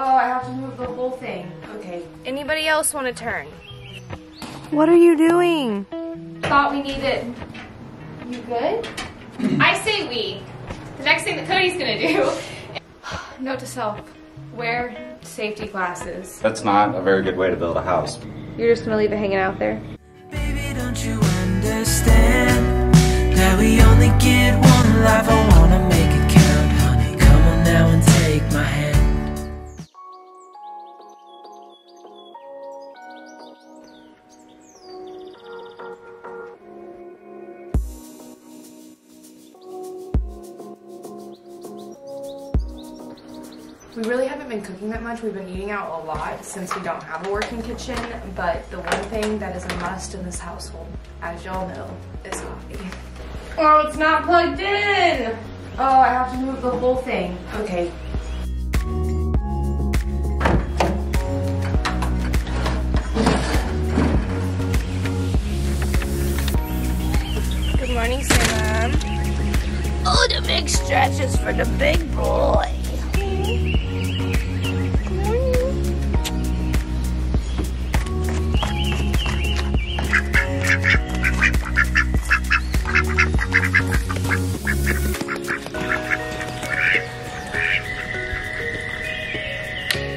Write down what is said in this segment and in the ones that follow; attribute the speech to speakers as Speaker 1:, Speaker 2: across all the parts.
Speaker 1: Oh, I have to move the whole thing. Okay. Anybody else want to turn?
Speaker 2: What are you doing?
Speaker 1: Thought we needed... You good?
Speaker 3: I say we. The next thing that Cody's gonna do.
Speaker 1: Note to self. Wear safety glasses.
Speaker 4: That's not a very good way to build a house.
Speaker 1: You're just gonna leave it hanging out there?
Speaker 5: Baby, don't you understand that we only get one life? I wanna make it count, honey. Come on now and take my hand.
Speaker 1: We really haven't been cooking that much. We've been eating out a lot since we don't have a working kitchen, but the one thing that is a must in this household, as y'all know, is coffee. Oh, it's not plugged in! Oh, I have to move the whole thing. Okay. Good morning, Sam.
Speaker 2: Oh, the big stretches for the big boy.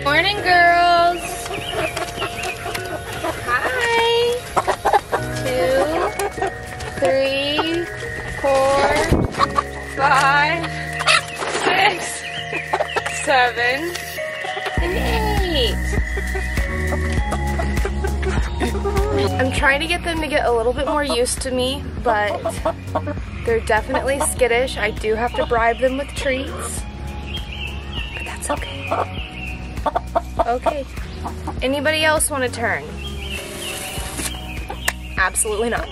Speaker 1: Morning, girls. Hi. 2, 3, 4, 5, 6, 7, and 8. I'm trying to get them to get a little bit more used to me, but they're definitely skittish. I do have to bribe them with treats, but that's okay. Okay. Anybody else want to turn? Absolutely not.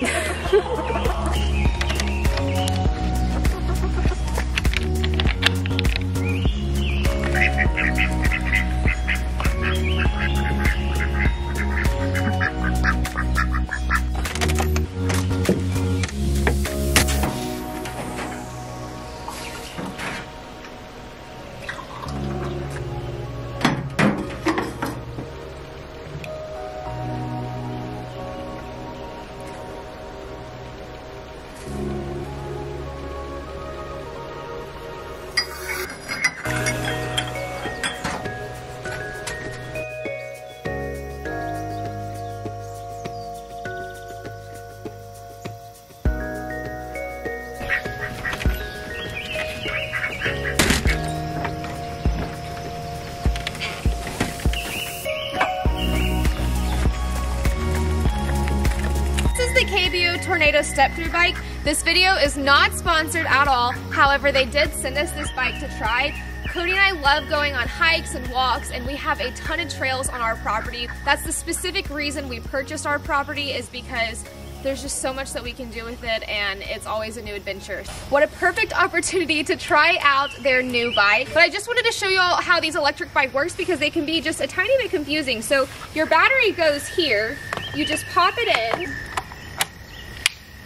Speaker 3: Tornado step-through bike. This video is not sponsored at all. However, they did send us this bike to try. Cody and I love going on hikes and walks, and we have a ton of trails on our property. That's the specific reason we purchased our property, is because there's just so much that we can do with it, and it's always a new adventure. What a perfect opportunity to try out their new bike. But I just wanted to show you all how these electric bike works, because they can be just a tiny bit confusing. So your battery goes here, you just pop it in,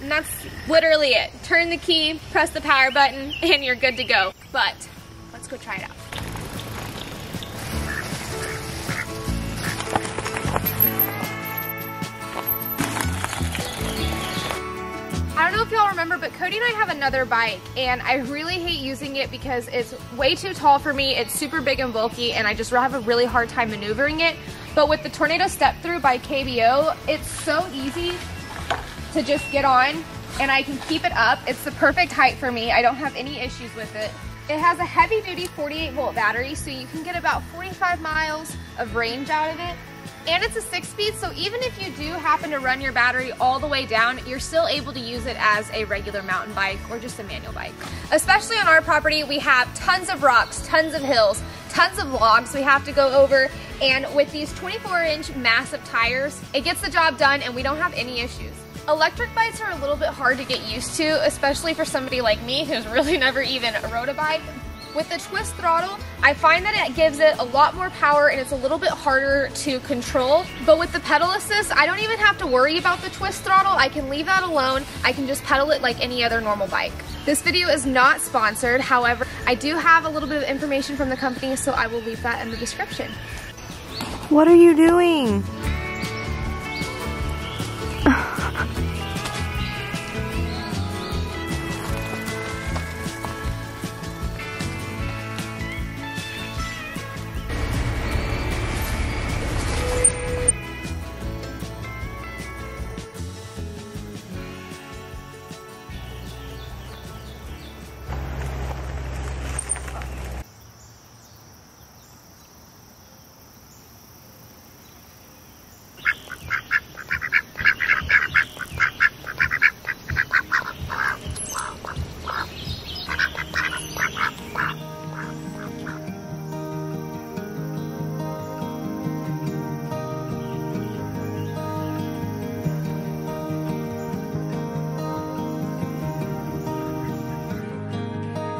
Speaker 3: and that's literally it. Turn the key, press the power button, and you're good to go. But let's go try it out. I don't know if y'all remember, but Cody and I have another bike, and I really hate using it because it's way too tall for me. It's super big and bulky, and I just have a really hard time maneuvering it. But with the Tornado Step Through by KBO, it's so easy to just get on, and I can keep it up. It's the perfect height for me. I don't have any issues with it. It has a heavy duty 48-volt battery, so you can get about 45 miles of range out of it. And it's a 6-speed, so even if you do happen to run your battery all the way down, you're still able to use it as a regular mountain bike or just a manual bike. Especially on our property, we have tons of rocks, tons of hills, tons of logs we have to go over, and with these 24-inch massive tires, it gets the job done and we don't have any issues. Electric bikes are a little bit hard to get used to, especially for somebody like me who's really never even rode a bike, With the twist throttle, I find that it gives it a lot more power and it's a little bit harder to control. But with the pedal assist, I don't even have to worry about the twist throttle. I can leave that alone. I can just pedal it like any other normal bike. This video is not sponsored. However, I do have a little bit of information from the company, so I will leave that in the description.
Speaker 1: What are you doing?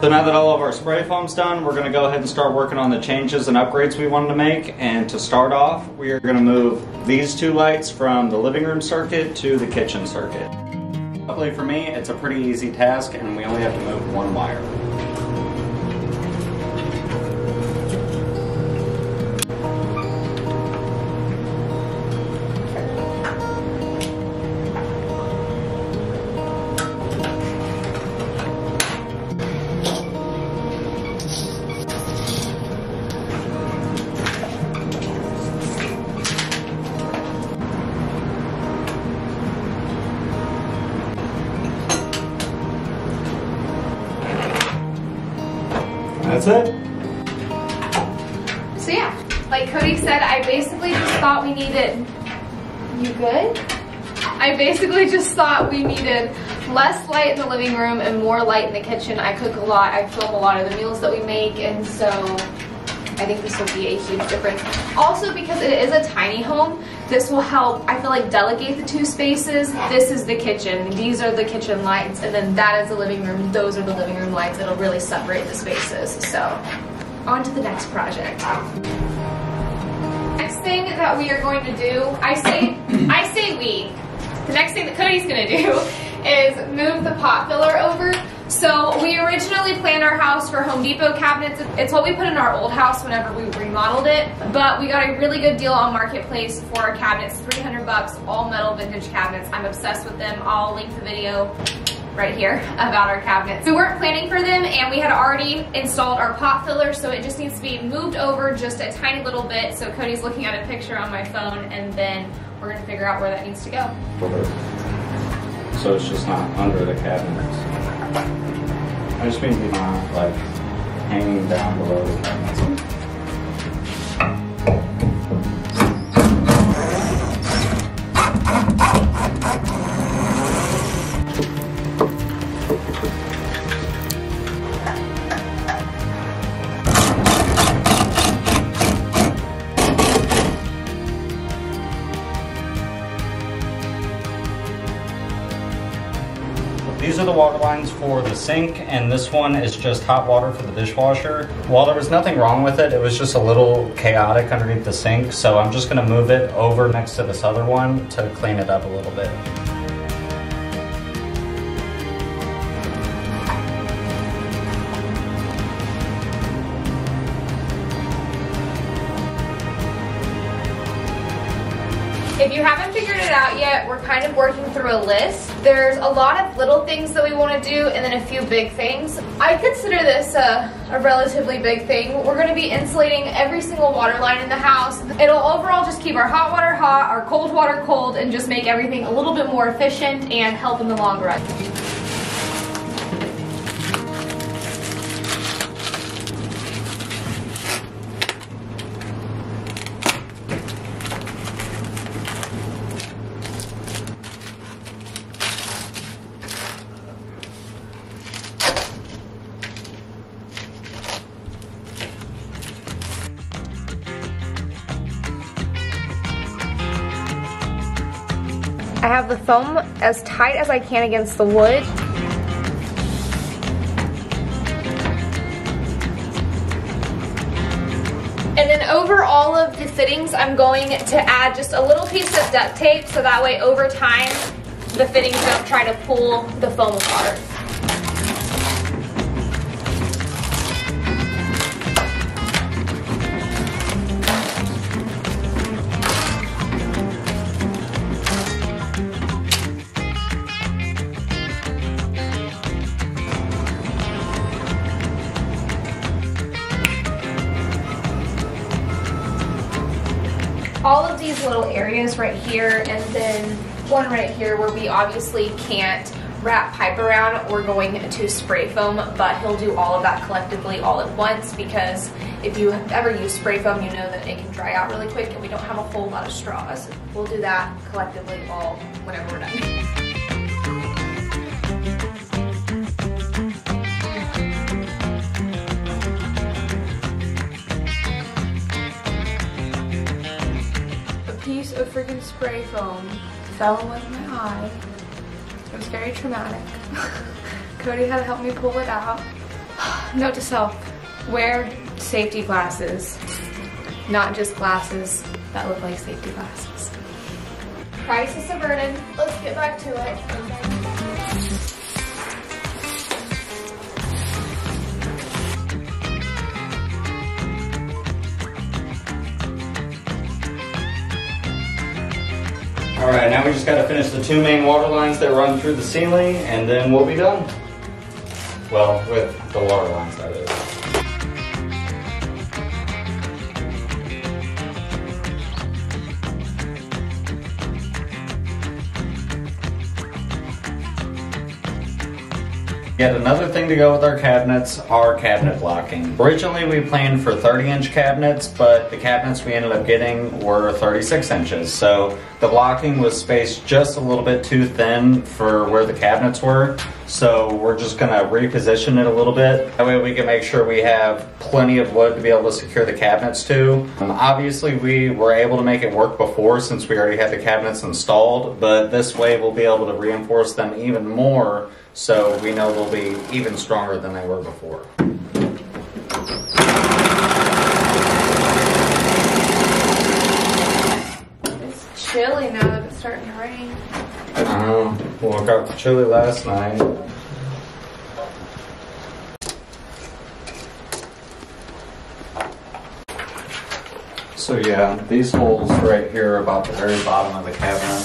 Speaker 4: So now that all of our spray foam's done, we're going to go ahead and start working on the changes and upgrades we wanted to make. And to start off, we are going to move these two lights from the living room circuit to the kitchen circuit. Luckily for me, it's a pretty easy task and we only have to move one wire. That's it.
Speaker 3: So yeah, like Cody said, I basically just thought we needed, you good? I basically just thought we needed less light in the living room and more light in the kitchen. I cook a lot, I film a lot of the meals that we make, and so I think this will be a huge difference. Also, because it is a tiny home, this will help, I feel like, delegate the two spaces. This is the kitchen, these are the kitchen lights, and then that is the living room, those are the living room lights. It'll really separate the spaces. So, on to the next project. Next thing that we are going to do, I say we. The next thing that Cody's gonna do is move the pot filler over. So we originally planned our house for Home Depot cabinets. It's what we put in our old house whenever we remodeled it, but we got a really good deal on Marketplace for our cabinets, 300 bucks, all metal vintage cabinets. I'm obsessed with them. I'll link the video right here about our cabinets. We weren't planning for them and we had already installed our pot filler, so it just needs to be moved over just a tiny little bit. So Cody's looking at a picture on my phone and then we're gonna figure out where that needs to go.
Speaker 4: So it's just not under the cabinets. I just mean not like hanging down below the cabinets. These are the water lines for the sink, and this one is just hot water for the dishwasher. While there was nothing wrong with it, it was just a little chaotic underneath the sink, so I'm just gonna move it over next to this other one to clean it up a little bit.
Speaker 3: If you haven't figured it out yet, we're kind of working through a list. There's a lot of little things that we want to do and then a few big things. I consider this a relatively big thing. We're going to be insulating every single water line in the house. It'll overall just keep our hot water hot, our cold water cold, and just make everything a little bit more efficient and help in the long run. I have the foam as tight as I can against the wood. over all of the fittings, I'm going to add just a little piece of duct tape so that way over time the fittings don't try to pull the foam apart. All of these little areas right here and then one right here where we obviously can't wrap pipe around, we're going to spray foam, but he'll do all of that collectively all at once because if you ever use spray foam, you know that it can dry out really quick and we don't have a whole lot of straws. We'll do that collectively all whenever we're done. Piece of freaking spray foam fell in with my eye. It was very traumatic. Cody had to help me pull it out. Note to self, wear safety glasses, not just glasses that look like safety glasses. Crisis averted. Let's get back to it.
Speaker 4: Alright, now we just got to finish the 2 main water lines that run through the ceiling, and then we'll be done. Well, with the water lines, that is. Yet another thing to go with our cabinets are cabinet blocking. Originally we planned for 30-inch cabinets, but the cabinets we ended up getting were 36 inches. So the blocking was spaced just a little bit too thin for where the cabinets were. So we're just gonna reposition it a little bit. That way we can make sure we have plenty of wood to be able to secure the cabinets to. Obviously we were able to make it work before since we already had the cabinets installed, but this way we'll be able to reinforce them even more so we know they'll be even stronger than they were before.
Speaker 3: It's chilly now that it's starting to rain.
Speaker 4: Woke up chilly last night. So yeah, these holes right here are about the very bottom of the cabinet.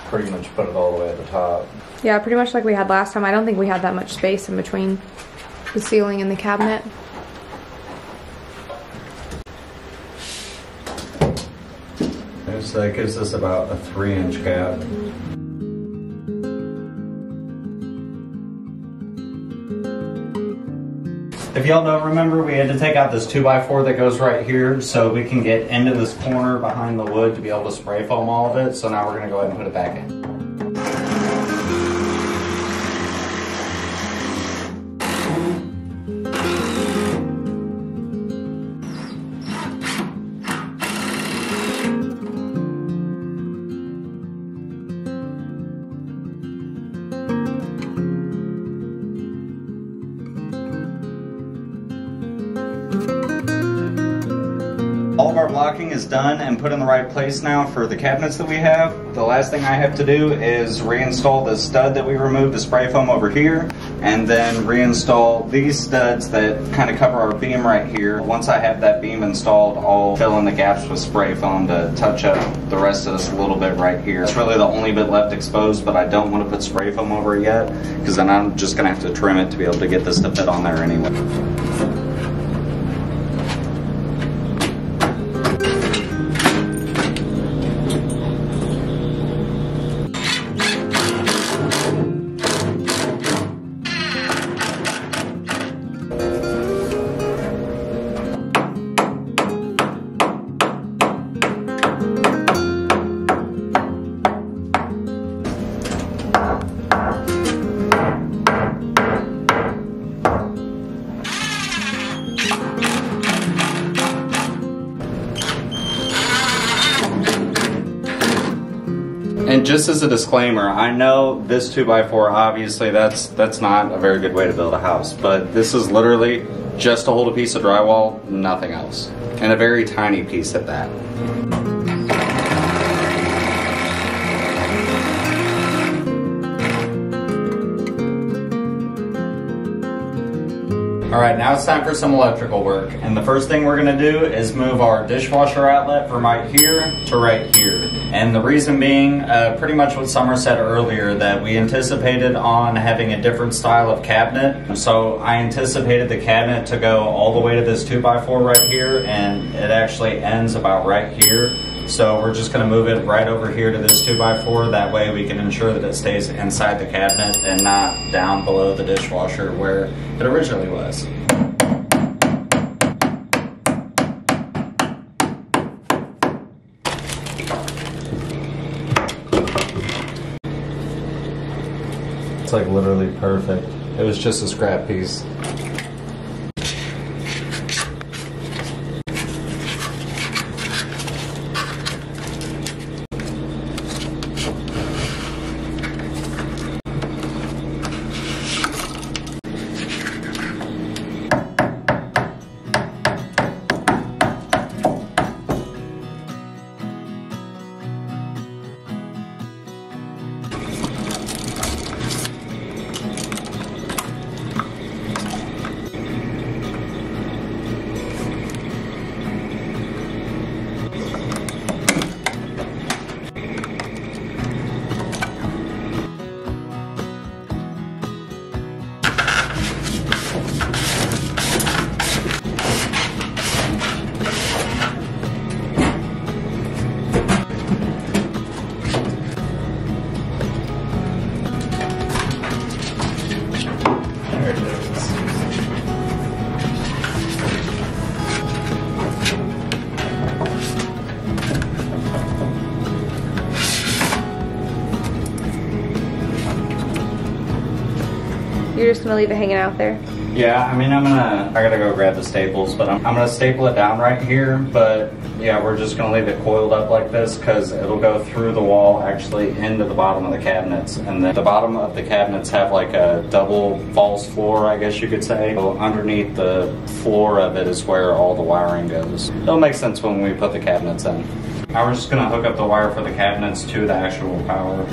Speaker 4: Pretty much put it all the way at the top.
Speaker 3: Yeah, pretty much like we had last time. I don't think we had that much space in between the ceiling and the cabinet.
Speaker 4: So that gives us about a 3-inch gap. If y'all don't remember, we had to take out this 2x4 that goes right here so we can get into this corner behind the wood to be able to spray foam all of it. So now we're gonna go ahead and put it back in. All of our blocking is done and put in the right place now for the cabinets that we have. The last thing I have to do is reinstall the stud that we removed the spray foam over here, and then reinstall these studs that kind of cover our beam right here. Once I have that beam installed, I'll fill in the gaps with spray foam to touch up the rest of this a little bit right here. It's really the only bit left exposed, but I don't want to put spray foam over it yet, because then I'm just going to have to trim it to be able to get this to fit on there anyway. And just as a disclaimer, I know this 2x4, obviously that's not a very good way to build a house, but this is literally just to hold a piece of drywall, nothing else. And a very tiny piece at that. Alright, now it's time for some electrical work. And the first thing we're going to do is move our dishwasher outlet from right here to right here. And the reason being, pretty much what Summer said earlier, that we anticipated on having a different style of cabinet. So I anticipated the cabinet to go all the way to this 2x4 right here, and it actually ends about right here. So we're just going to move it right over here to this 2x4. That way we can ensure that it stays inside the cabinet and not down below the dishwasher where it originally was. It's like literally perfect. It was just a scrap piece.
Speaker 3: You're just gonna leave it hanging out there?
Speaker 4: Yeah, I mean, I gotta go grab the staples, but I'm gonna staple it down right here, but yeah, we're just gonna leave it coiled up like this because it'll go through the wall actually into the bottom of the cabinets. And then the bottom of the cabinets have like a double false floor, I guess you could say. So underneath the floor of it is where all the wiring goes. It'll make sense when we put the cabinets in. Now we're just gonna hook up the wire for the cabinets to the actual power.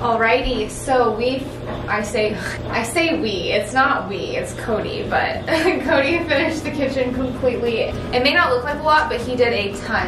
Speaker 3: Alrighty, so I say we, it's not we, it's Cody, but Cody finished the kitchen completely. It may not look like a lot, but he did a ton.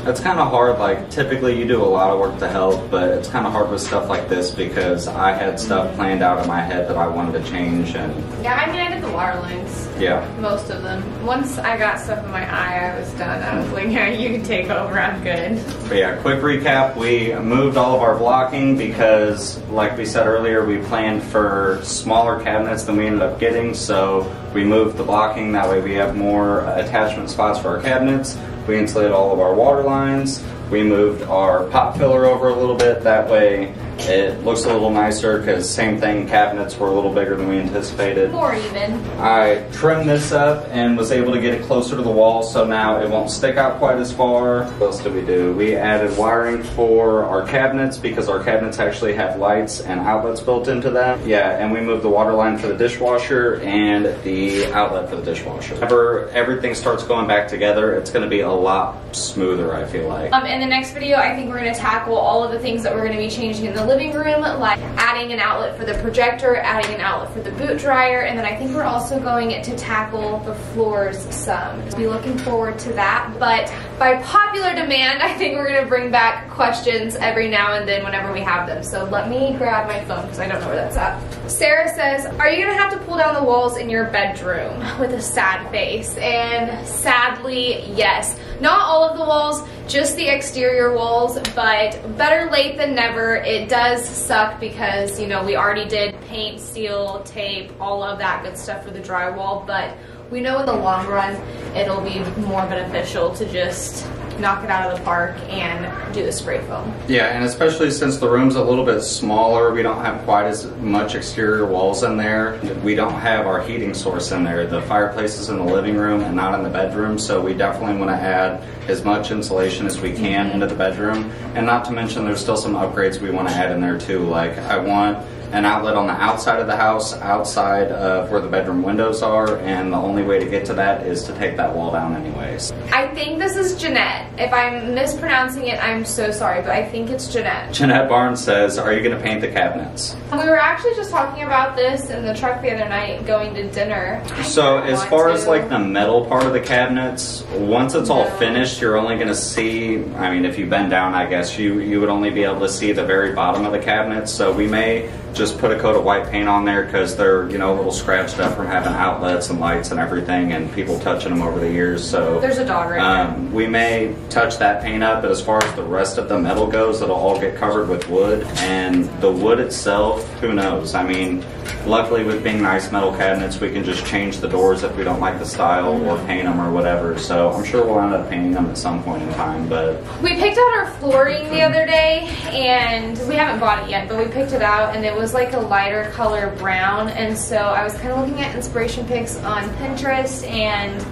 Speaker 4: It's kind of hard, like typically you do a lot of work to help, but it's kind of hard with stuff like this because I had stuff planned out in my head that I wanted to change. And
Speaker 3: yeah, I mean, I did the water lines.
Speaker 4: Yeah.
Speaker 3: Most of them. Once I got stuff in my eye, I was done. I was like, yeah, you can take over, I'm good.
Speaker 4: But yeah, quick recap, we moved all of our blocking because, like we said earlier, we planned for smaller cabinets than we ended up getting, so we moved the blocking, that way we have more attachment spots for our cabinets. We insulated all of our water lines. We moved our pot filler over a little bit, that way it looks a little nicer because same thing, cabinets were a little bigger than we anticipated.
Speaker 3: More even.
Speaker 4: I trimmed this up and was able to get it closer to the wall so now it won't stick out quite as far. What else did we do? We added wiring for our cabinets because our cabinets actually have lights and outlets built into them. Yeah, and we moved the water line for the dishwasher and the outlet for the dishwasher. Whenever everything starts going back together, it's going to be a lot smoother, I feel like.
Speaker 3: In the next video, I think we're going to tackle all of the things that we're going to be changing in the living room, like adding an outlet for the projector, adding an outlet for the boot dryer, and then I think we're also going to tackle the floors some. I'll be looking forward to that, but by popular demand, I think we're going to bring back questions every now and then whenever we have them. So let me grab my phone because I don't know where that's at. Sarah says, are you gonna have to pull down the walls in your bedroom? With a sad face. And sadly, yes. Not all of the walls, just the exterior walls, but better late than never. It does suck because, you know, we already did paint, seal, tape, all of that good stuff for the drywall, but we know in the long run it'll be more beneficial to just knock it out of the park and do the spray foam.
Speaker 4: Yeah, and especially since the room's a little bit smaller, we don't have quite as much exterior walls in there. We don't have our heating source in there. The fireplace is in the living room and not in the bedroom, so we definitely want to add as much insulation as we can into the bedroom. And not to mention there's still some upgrades we want to add in there too. Like I want an outlet on the outside of the house, outside of where the bedroom windows are, and the only way to get to that is to take that wall down anyways.
Speaker 3: I think this is Jeanette. If I'm mispronouncing it, I'm so sorry, but I think it's Jeanette.
Speaker 4: Jeanette Barnes says, are you going to paint the cabinets?
Speaker 3: We were actually just talking about this in the truck the other night going to dinner.
Speaker 4: So as far as like the metal part of the cabinets, once it's all finished, you're only going to see, I mean, if you bend down, I guess, you would only be able to see the very bottom of the cabinets. So we may just put a coat of white paint on there because they're, you know, a little scratched up from having outlets and lights and everything and people touching them over the years. So
Speaker 3: there's a dog right there.
Speaker 4: We may touch that paint up, but as far as the rest of the metal goes, it'll all get covered with wood. And the wood itself, who knows? I mean, luckily with being nice metal cabinets, we can just change the doors if we don't like the style or paint them or whatever. So I'm sure we'll end up painting them at some point in time. But
Speaker 3: we picked out our flooring the other day, and we haven't bought it yet, but we picked it out, and it was like a lighter color brown. And so I was kind of looking at inspiration pics on Pinterest, and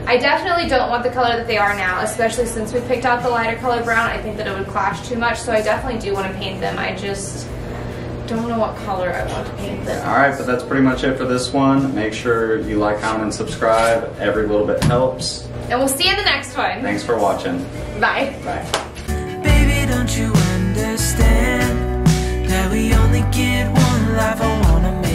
Speaker 3: I definitely don't want the color that they are now, especially since we picked out the lighter color brown. I think that it would clash too much, so I definitely do want to paint them. I just don't know what color I want to paint them.
Speaker 4: Alright, but that's pretty much it for this one. Make sure you like, comment, and subscribe. Every little bit helps.
Speaker 3: And we'll see you in the next one.
Speaker 4: Thanks for watching.
Speaker 3: Bye.
Speaker 4: Bye.
Speaker 5: Baby, don't you understand that we only get one life? I wanna make